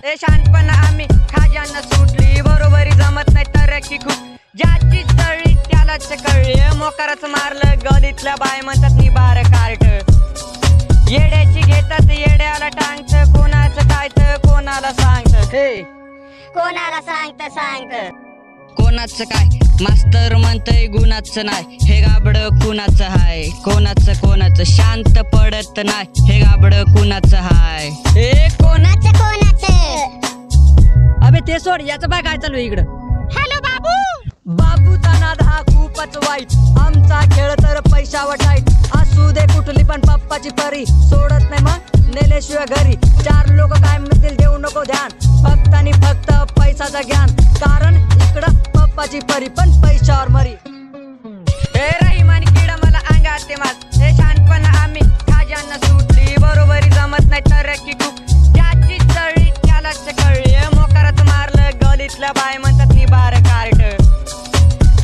हे शहाणपण आम्ही खाजांना सुटली बरोबरी जमत नाही तरकी खूप ज्याची चळली त्यालाच कळली मोकारच मारलं गलीतल्या बाय म्हणतात निबार कार्ट येड्याची घेतात येड्याला टांगत कोणाचं काय तर कोणाला सांगत हे कोणाला सांगत कोणाचं काय मास्तर म्हणतय गुणाचं नाही हे गाबड कुणाचं हाय कोणाचं शांत पडत नाही हे गाबड कुणाचं हाय हे कोणाचं अबे ते सोड याचं बाय काय चालू इकडं हॅलो बाबू बाबूचा नाद हा खूपच वाईट आमचा खेळ तर पैशावर टाईट असू दे कुठली पण पप्पाची परी सोडत नाही मग नेल्याशिवाय घरी चार लोक काय म्हणतील देऊ नको ध्यान फक्त आणि फक्त पैशाचं ज्ञान कारण इकडं पप्पाची परी पण पैशावर मरी हे रहिमानी किडा मला अंगात ते मात हे शहाणपण आम्ही खाजांना सुटली बरोबरी जमत नाही तरकी खूप ज्याची चळली त्यालाच कळली मोकारच मारलं गलीतल्या बाय म्हणतात निबार कार्ट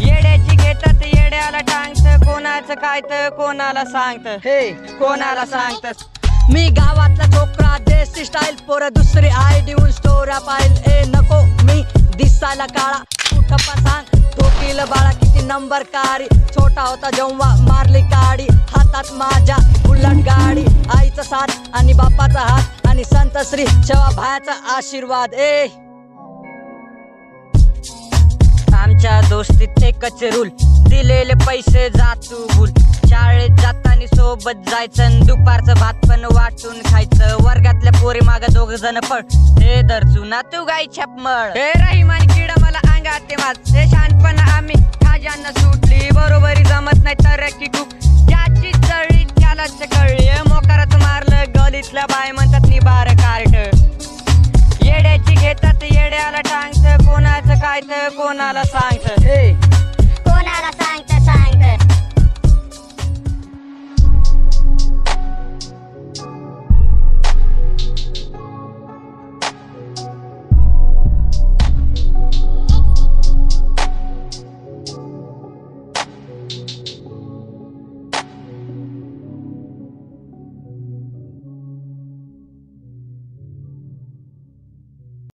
येड्याची घेतात येड्याला टांगत कोणाचं काय तर कोणाला सांगत हे कोणाला सांगत मी गावातला छोकरा देसी स्टाईल पोर दुसरी आय देऊन स्टोऱ्या पाहिल ए नको मी दिसायला काळा कुठं पण सांग ठोकील बाळा किती नंबर कारी छोटा होता जेव्हा मारली काडी हातात माझ्या उलट गाडी आईचा साथ आणि बापाचा हात आणि संत श्री शेवा भायाचा आशीर्वाद ए आमच्या दोस्तीत एकच रूल दिलेले पैसे जातू भूल शाळेत जाताना सोबत जायचं दुपारचं भात पण वाटून खायचं वर्गातल्या पोरी माग दोघ जण पळ हे दरचू ना तू गाई छपमळ हे रहिमानी किडा मला अंगात ते मात हे शहाणपण आम्ही खाजांना सुटली बरोबरी जमत नाही तरकी खूप ज्याची चळली त्यालाच कळली मोकारच मारलं गलीतल्या बाय म्हणतात निबार कार्ट येड्याची घेतात येड्याला टांगत कोणाचं काय तर कोणाला सांगत कोणाला सांगत